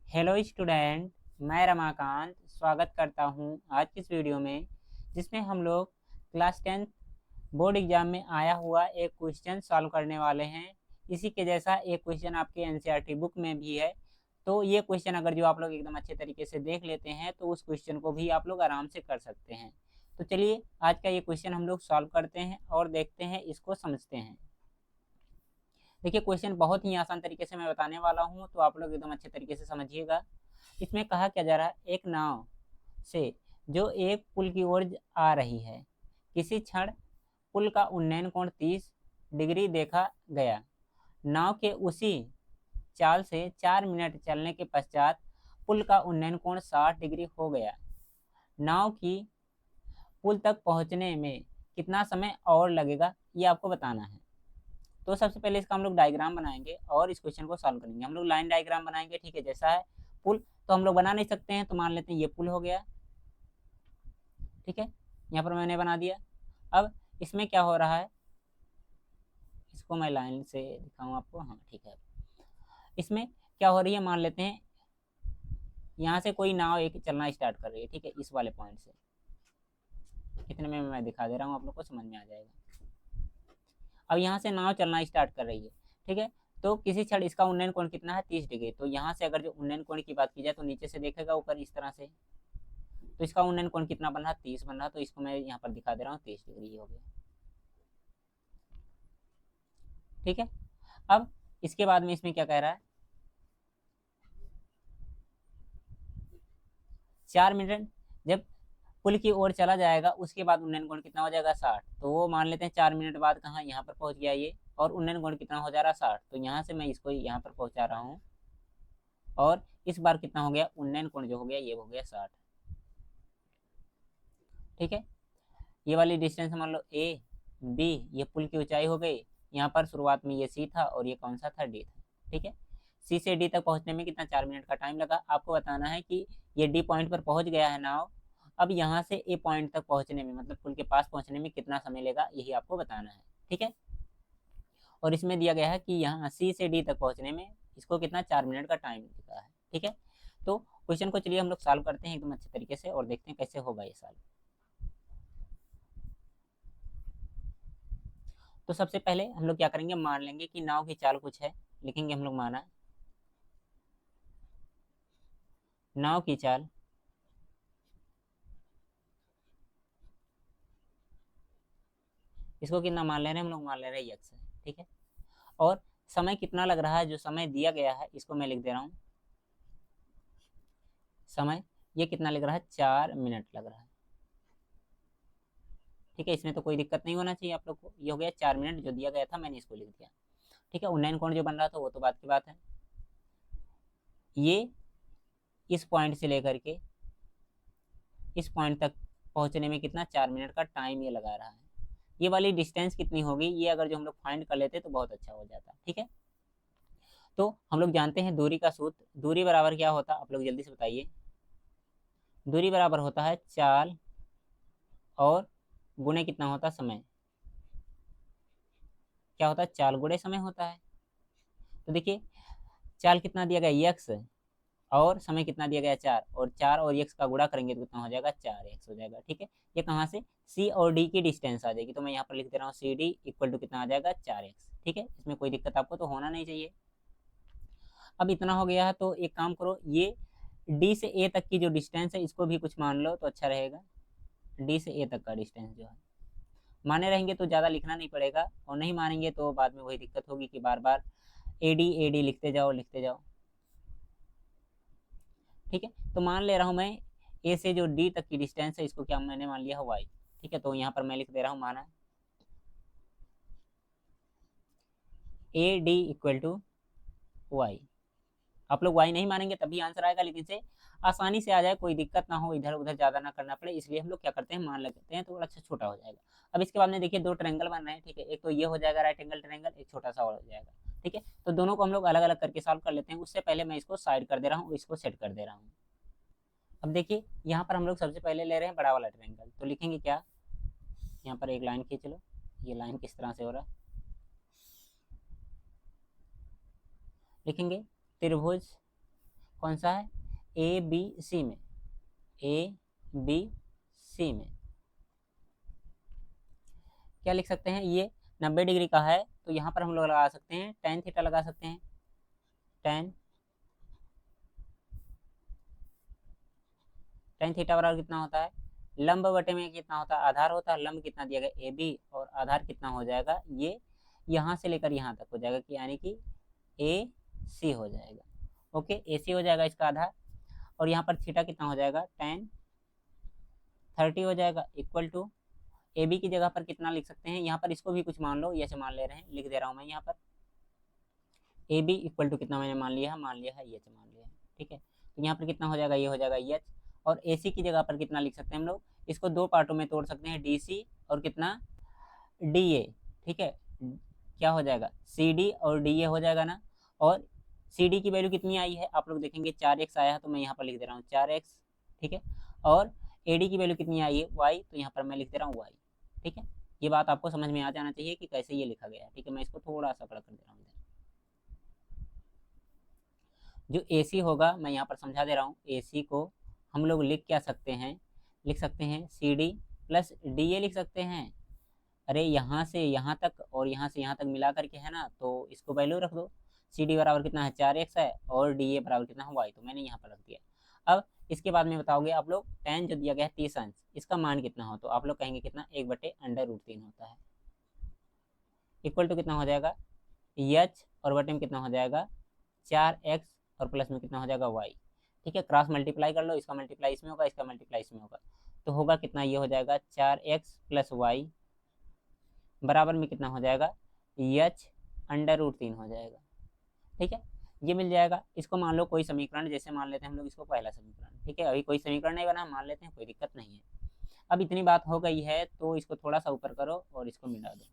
Hello student, मैं रमाकांत स्वागत करता हूं आज की इस वीडियो में, जिसमें हम लोग क्लास 10 बोर्ड एग्जाम में आया हुआ एक क्वेश्चन सॉल्व करने वाले हैं। इसी के जैसा एक क्वेश्चन आपके एनसीईआरटी बुक में भी है। तो ये क्वेश्चन अगर जो आप लोग एकदम अच्छे तरीके से देख लेते हैं तो उस क्वेश्चन को भी आप लोग आराम से कर सकते हैं। तो चलिए आज का ये क्वेश्चन हम लोग सॉल्व करते हैं और देखते हैं, इसको समझते हैं। देखिए, क्वेश्चन बहुत ही आसान तरीके से मैं बताने वाला हूँ, तो आप लोग एकदम अच्छे तरीके से समझिएगा। इसमें कहा क्या जा रहा है, एक नाव से जो एक पुल की ओर आ रही है, किसी क्षण पुल का उन्नयन कोण 30 डिग्री देखा गया। नाव के उसी चाल से 4 मिनट चलने के पश्चात पुल का उन्नयन कोण 60 डिग्री हो गया। नाव की पुल तक पहुंचने में कितना समय और लगेगा, ये आपको बताना है। तो सबसे पहले इसका हम लोग डायग्राम बनाएंगे और इस क्वेश्चन को सॉल्व करेंगे। हम लोग लाइन डायग्राम बनाएंगे, ठीक है। जैसा है पुल तो हम लोग बना नहीं सकते हैं, तो मान लेते हैं ये पुल हो गया, ठीक है। यहाँ पर मैंने बना दिया। अब इसमें क्या हो रहा है, इसको मैं लाइन से दिखाऊं आपको, हाँ ठीक है। इसमें क्या हो रही है, मान लेते हैं यहाँ से कोई नाव एक चलना स्टार्ट कर रही है, ठीक है, इस वाले पॉइंट से। इतने में मैं दिखा दे रहा हूँ, आप लोग को समझ में आ जाएगा। अब यहाँ से नाव चलना स्टार्ट कर रही है, ठीक है। तो किसी क्षण इसका उन्नयन कोण कितना है, 30 डिग्री। तो यहाँ से अगर जो उन्नयन कोण की बात की जाए तो नीचे से देखेगा ऊपर इस तरह से, तो इसका उन्नयन कोण कितना बन रहा है, 30 बन रहा है। तो इसको मैं यहाँ पर दिखा दे रहा हूँ, 30 डिग्री हो गया, ठीक है। अब इसके बाद में इसमें क्या कह रहा है, 4 मिनट जब पुल की ओर चला जाएगा उसके बाद उन्नयन कोण कितना हो जाएगा, 60। तो वो मान लेते हैं 4 मिनट बाद कहाँ, यहाँ पर पहुंच गया ये, और उन्नयन कोण कितना हो जा रहा है, 60। तो यहाँ से मैं इसको यहाँ पर पहुंचा रहा हूँ, और इस बार कितना हो गया, उन्नयन कोण जो हो गया ये हो गया 60, ठीक है। ये वाली डिस्टेंस मान लो ए बी, ये पुल की ऊंचाई हो गई। यहाँ पर शुरुआत में ये सी था और ये कौन सा था, डी था, ठीक है। सी से डी तक पहुंचने में कितना, 4 मिनट का टाइम लगा। आपको बताना है कि ये डी पॉइंट पर पहुंच गया है नाव, अब यहाँ से ए पॉइंट तक पहुंचने में, मतलब पुल के पास पहुंचने में कितना समय लेगा, यही आपको बताना है, ठीक है। और इसमें दिया गया है कि यहाँ सी से डी तक पहुंचने में इसको कितना, 4 मिनट का टाइम दिया है, ठीक है। तो क्वेश्चन को चलिए हम लोग सॉल्व करते हैं एकदम अच्छे तरीके से और देखते हैं कैसे होगा ये सॉल्व। तो सबसे पहले हम लोग क्या करेंगे, मान लेंगे कि नाव की चाल कुछ है, लिखेंगे हम लोग माना नाव की चाल इसको कितना मान ले रहे हैं हम लोग, मान ले रहे हैं यक्स है, ठीक है। और समय कितना लग रहा है, जो समय दिया गया है इसको मैं लिख दे रहा हूँ, समय ये कितना लग रहा है, 4 मिनट लग रहा है, ठीक है। इसमें तो कोई दिक्कत नहीं होना चाहिए आप लोग को। ये हो गया 4 मिनट जो दिया गया था, मैंने इसको लिख दिया, ठीक है। उन्नयन कोण जो बन रहा था वो तो बात की बात है। ये इस पॉइंट से लेकर के इस पॉइंट तक पहुंचने में कितना, 4 मिनट का टाइम ये लगा रहा है। ये वाली डिस्टेंस कितनी होगी, ये अगर जो हम लोग फाइंड कर लेते तो बहुत अच्छा हो जाता, ठीक है। तो हम लोग जानते हैं दूरी का सूत्र, दूरी बराबर क्या होता है, आप लोग जल्दी से बताइए। दूरी बराबर होता है चाल और गुणे कितना होता है, समय। क्या होता है, चाल गुणे समय होता है। तो देखिए, चाल कितना दिया गया यक्स, और समय कितना दिया गया 4, और 4 और यक्स का गुणा करेंगे तो कितना हो जाएगा, 4x हो जाएगा, ठीक है। ये कहाँ से, सी और डी की डिस्टेंस आ जाएगी, तो मैं यहाँ पर लिख दे रहा हूँ सी डी इक्वल टू कितना आ जाएगा, 4x, ठीक है। इसमें कोई दिक्कत आपको तो होना नहीं चाहिए। अब इतना हो गया है तो एक काम करो, ये डी से ए तक की जो डिस्टेंस है इसको भी कुछ मान लो तो अच्छा रहेगा। डी से ए तक का डिस्टेंस जो है, माने रहेंगे तो ज़्यादा लिखना नहीं पड़ेगा, और नहीं मानेंगे तो बाद में वही दिक्कत होगी कि बार बार ए डी लिखते जाओ लिखते जाओ, ठीक है। तो मान ले रहा हूँ मैं ए से जो डी तक की डिस्टेंस है इसको क्या मैंने मान लिया है वाई, ठीक है। तो यहाँ पर मैं लिख दे रहा हूँ, माना A D equal to Y. आप लोग वाई नहीं मानेंगे तभी आंसर आएगा, लेकिन से आसानी से आ जाए, कोई दिक्कत ना हो, इधर उधर ज़्यादा ना करना पड़े, इसलिए हम लोग क्या करते हैं, मान लेते हैं तो थोड़ा अच्छा छोटा हो जाएगा। अब इसके बाद में देखिए दो ट्रायंगल बन रहे हैं, ठीक है। एक तो ये हो जाएगा राइट एंगल ट्रायंगल, एक छोटा सा और हो जाएगा, ठीक है। तो दोनों को हम लोग अलग अलग करके सॉल्व कर लेते हैं। उससे पहले मैं इसको साइड कर दे रहा हूँ, इसको सेट कर दे रहा हूँ। अब देखिए यहाँ पर हम लोग सबसे पहले ले रहे हैं बड़ा वाला ट्रायंगल, तो लिखेंगे क्या, यहाँ पर एक लाइन खींच लो। ये लाइन किस तरह से हो रहा है, लिखेंगे त्रिभुज कौन सा है, ए बी सी में, ए बी सी में क्या लिख सकते हैं, ये 90 डिग्री का है तो यहाँ पर हम लोग लगा सकते हैं tan थीटा लगा सकते हैं। tan थीटा बराबर कितना होता है, लंब बटे में कितना होता है, आधार होता है, लंब कितना दिया गया ए बी, और आधार कितना हो जाएगा, ये यहाँ से लेकर यहाँ तक हो जाएगा कि यानी कि ए सी हो जाएगा। ओके, ए सी हो जाएगा इसका आधार, और यहाँ पर थीटा कितना हो जाएगा, tan 30 हो जाएगा, इक्वल टू ए बी की जगह पर कितना लिख सकते हैं, यहाँ पर इसको भी कुछ मान लो, ये से मान ले रहे हैं, लिख दे रहा हूँ मैं यहाँ पर ए बी इक्वल टू कितना मैंने मान लिया है, ये से मान लिया है। ठीक है, तो यहाँ पर कितना हो जाएगा, ये हो जाएगा एच, और ए सी की जगह पर कितना लिख सकते हैं हम लोग, इसको दो पार्टों में तोड़ सकते हैं, डी सी और कितना डी ए। ठीक है, क्या हो जाएगा, सी डी और डी ए हो जाएगा ना, और सी डी की वैल्यू कितनी आई है आप लोग देखेंगे 4x आया है, तो मैं यहाँ पर लिख दे रहा हूँ 4x। ठीक है, और ए डी की वैल्यू कितनी आई है y, तो यहाँ पर मैं लिख दे रहा हूँ y। ठीक है, ये बात आपको समझ में आ जाना चाहिए कि कैसे ये लिखा गया है। ठीक है, मैं इसको थोड़ा सा बड़ा कर दे रहा हूँ। जो ए सी होगा मैं यहाँ पर समझा दे रहा हूँ, ए सी को हम लोग लिख क्या सकते हैं, लिख सकते हैं C D plus D A लिख सकते हैं। अरे यहाँ से यहाँ तक और यहाँ से यहाँ तक मिला करके है ना, तो इसको वैल्यू रख दो, सी डी बराबर कितना है 4x है, और डी ए बराबर कितना है y, तो मैंने यहाँ पर रख दिया। अब इसके बाद में बताओगे आप लोग, tan जो दिया गया है 30 अंश, इसका मान कितना हो, तो आप लोग कहेंगे कितना, 1/√3 होता है, इक्वल टू कितना हो जाएगा एच, और बटे में कितना हो जाएगा 4x, और प्लस में कितना हो जाएगा y। ठीक है, क्रॉस मल्टीप्लाई कर लो, इसका मल्टीप्लाई इसमें होगा, इसका मल्टीप्लाई इसमें होगा, तो होगा कितना, ये हो जाएगा 4x प्लस y बराबर में कितना हो जाएगा, h√3 हो जाएगा। ठीक है, ये मिल जाएगा। इसको मान लो कोई समीकरण, जैसे मान लेते हैं हम लोग इसको पहला समीकरण। ठीक है, अभी कोई समीकरण नहीं बना, मान लेते हैं, कोई दिक्कत नहीं है। अब इतनी बात हो गई है तो इसको थोड़ा सा ऊपर करो और इसको मिला दो।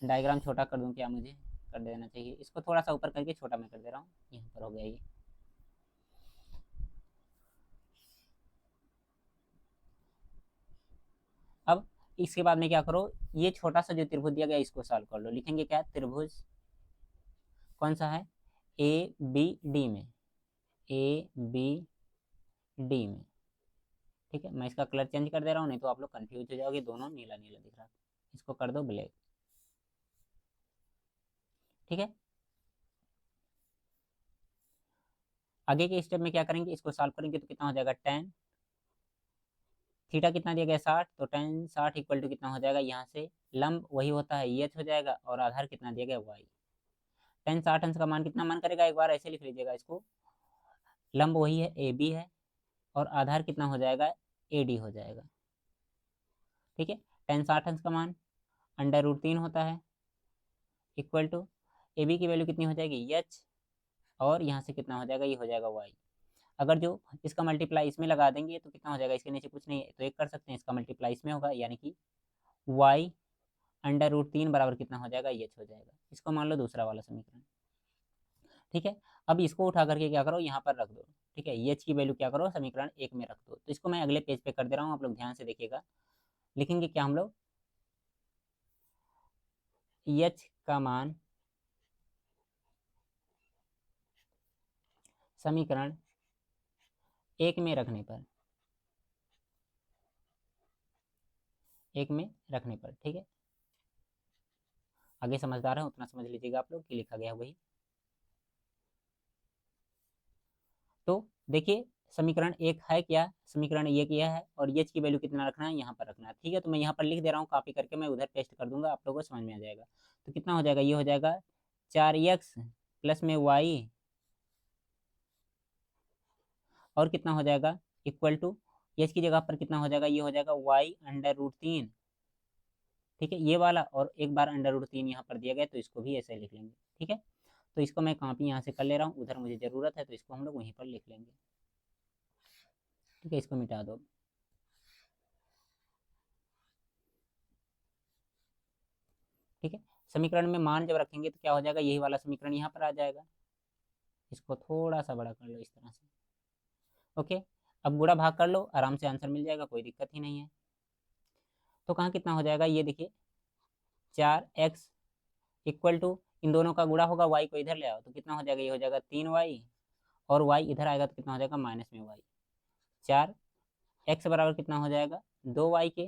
डायग्राम छोटा कर दूं क्या, मुझे कर देना चाहिए, इसको थोड़ा सा ऊपर करके छोटा मैं कर दे रहा हूँ, यहाँ पर हो गया ये। अब इसके बाद में क्या करो, ये छोटा सा जो त्रिभुज दिया गया इसको सॉल्व कर लो। लिखेंगे क्या, त्रिभुज कौन सा है, ए बी डी में, ए बी डी में। ठीक है, मैं इसका कलर चेंज कर दे रहा हूँ, नहीं तो आप लोग कंफ्यूज हो जाओगे, दोनों नीला नीला दिख रहा है, इसको कर दो ब्लैक। ठीक है, आगे के स्टेप में क्या करेंगे, इसको सॉल्व करेंगे तो कितना हो जाएगा, tan थीटा कितना दिया गया 60, तो tan 60 इक्वल टू कितना हो जाएगा, यहाँ से लंब वही होता है एच हो जाएगा, और आधार कितना दिया गया y। tan 60 अंश का मान कितना मान करेगा, एक बार ऐसे लिख लीजिएगा इसको, लंब वही है ए बी है, और आधार कितना हो जाएगा ए डी हो जाएगा। ठीक है, tan 60 अंश का मान √3 होता है, इक्वल टू ए बी की वैल्यू कितनी हो जाएगी एच, और यहाँ से कितना हो जाएगा, ये हो जाएगा y। अगर जो इसका मल्टीप्लाई इसमें लगा देंगे तो कितना हो जाएगा, इसके नीचे कुछ नहीं है तो एक कर सकते हैं, इसका मल्टीप्लाई इसमें होगा, यानी कि y √3 बराबर कितना हो जाएगा, एच हो जाएगा। इसको मान लो दूसरा वाला समीकरण। ठीक है, अब इसको उठा करके क्या करो, यहाँ पर रख दो। ठीक है, एच की वैल्यू क्या करो, समीकरण 1 में रख दो। तो इसको मैं अगले पेज पे कर दे रहा हूँ, आप लोग ध्यान से देखिएगा। लिखेंगे क्या हम लोग, एच का मान समीकरण 1 में रखने पर, 1 में रखने पर। ठीक है, आगे समझदार है उतना समझ लीजिएगा आप लोग कि लिखा गया वही। तो देखिए समीकरण 1 है क्या, समीकरण ये किया है, और एच की वैल्यू कितना रखना है, यहाँ पर रखना है। ठीक है, तो मैं यहाँ पर लिख दे रहा हूँ, कॉपी करके मैं उधर पेस्ट कर दूंगा, आप लोगों को समझ में आ जाएगा। तो कितना हो जाएगा, ये हो जाएगा 4x प्लस में y, और कितना हो जाएगा, इक्वल टू एच की जगह पर कितना हो जाएगा, ये हो जाएगा y√3। ठीक है, ये वाला, और एक बार √3 यहाँ पर दिया गया तो इसको भी ऐसे लिख लेंगे। ठीक है, तो इसको मैं कॉपी यहाँ से कर ले रहा हूँ, उधर मुझे ज़रूरत है तो इसको हम लोग वहीं पर लिख लेंगे। ठीक है, इसको मिटा दो। ठीक है, समीकरण में मान जब रखेंगे तो क्या हो जाएगा, यही वाला समीकरण यहाँ पर आ जाएगा। इसको थोड़ा सा बड़ा कर लो इस तरह से। ओके, अब गुणा भाग कर लो, आराम से आंसर मिल जाएगा, कोई दिक्कत ही नहीं है। तो कहाँ कितना हो जाएगा, ये देखिए 4x इक्वल टू इन दोनों का गुणा होगा, y को इधर ले आओ तो कितना हो जाएगा, ये हो जाएगा 3y, और y इधर आएगा तो कितना हो जाएगा माइनस में y 4। x बराबर कितना हो जाएगा 2y के।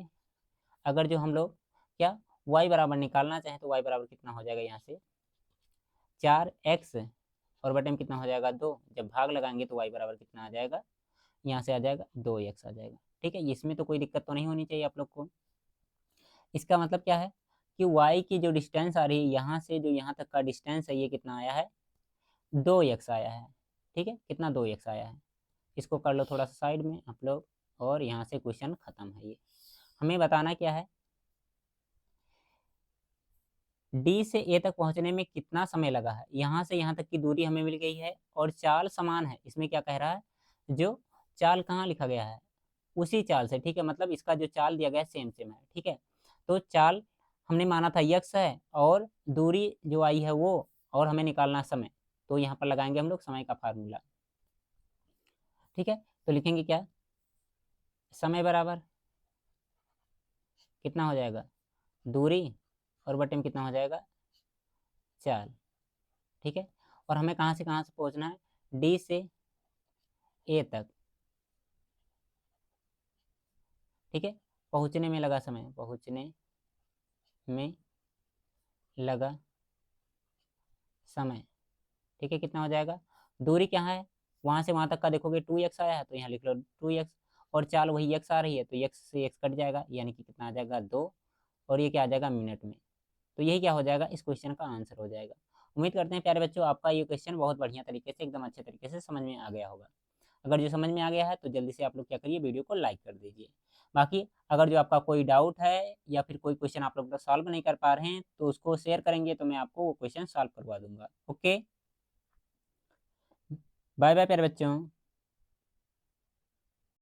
अगर जो हम लोग क्या y बराबर निकालना चाहें तो y बराबर कितना हो जाएगा, यहाँ से 4x और बटे में कितना हो जाएगा 2। जब भाग लगाएंगे तो y बराबर कितना आ जाएगा, यहाँ से आ जाएगा 2x आ जाएगा। ठीक है, इसमें तो कोई दिक्कत तो नहीं होनी चाहिए आप लोग को। इसका मतलब क्या है कि y की जो डिस्टेंस आ रही है यहाँ से जो यहाँ तक का डिस्टेंस है, ये कितना आया है 2x आया है। ठीक है, कितना 2x आया है। इसको कर लो थोड़ा सा साइड में आप लोग, और यहाँ से क्वेश्चन खत्म है। ये हमें बताना क्या है, डी से ए तक पहुंचने में कितना समय लगा है। यहाँ से यहाँ तक की दूरी हमें मिल गई है और चाल समान है। इसमें क्या कह रहा है, जो चाल कहाँ लिखा गया है उसी चाल से। ठीक है, मतलब इसका जो चाल दिया गया है सेम सेम है। ठीक है, तो चाल हमने माना था यक्स है और दूरी जो आई है वो, और हमें निकालना समय, तो यहाँ पर लगाएंगे हम लोग समय का फार्मूला। ठीक है, तो लिखेंगे क्या, समय बराबर कितना हो जाएगा दूरी और बटे में कितना हो जाएगा चाल। ठीक है, और हमें कहाँ से पहुँचना है, डी से ए तक। ठीक है, पहुँचने में लगा समय, पहुँचने में लगा समय। ठीक है, कितना हो जाएगा, दूरी क्या है वहाँ से वहाँ तक का देखोगे 2x आया है तो यहाँ लिख लो 2x, और चाल वही x आ रही है तो x से x कट जाएगा, यानी कि कितना आ जाएगा 2, और ये क्या आ जाएगा मिनट में। तो यही क्या हो जाएगा, इस क्वेश्चन का आंसर हो जाएगा। उम्मीद करते हैं प्यारे बच्चों आपका ये क्वेश्चन बहुत बढ़िया तरीके से, एकदम अच्छे तरीके से समझ में आ गया होगा। अगर जो समझ में आ गया है तो जल्दी से आप लोग क्या करिए, वीडियो को लाइक कर दीजिए। बाकी अगर जो आपका कोई डाउट है या फिर कोई क्वेश्चन आप लोग सॉल्व नहीं कर पा रहे हैं तो उसको शेयर करेंगे तो मैं आपको वो क्वेश्चन सॉल्व करवा दूंगा। ओके, बाय बाय प्यारे बच्चों।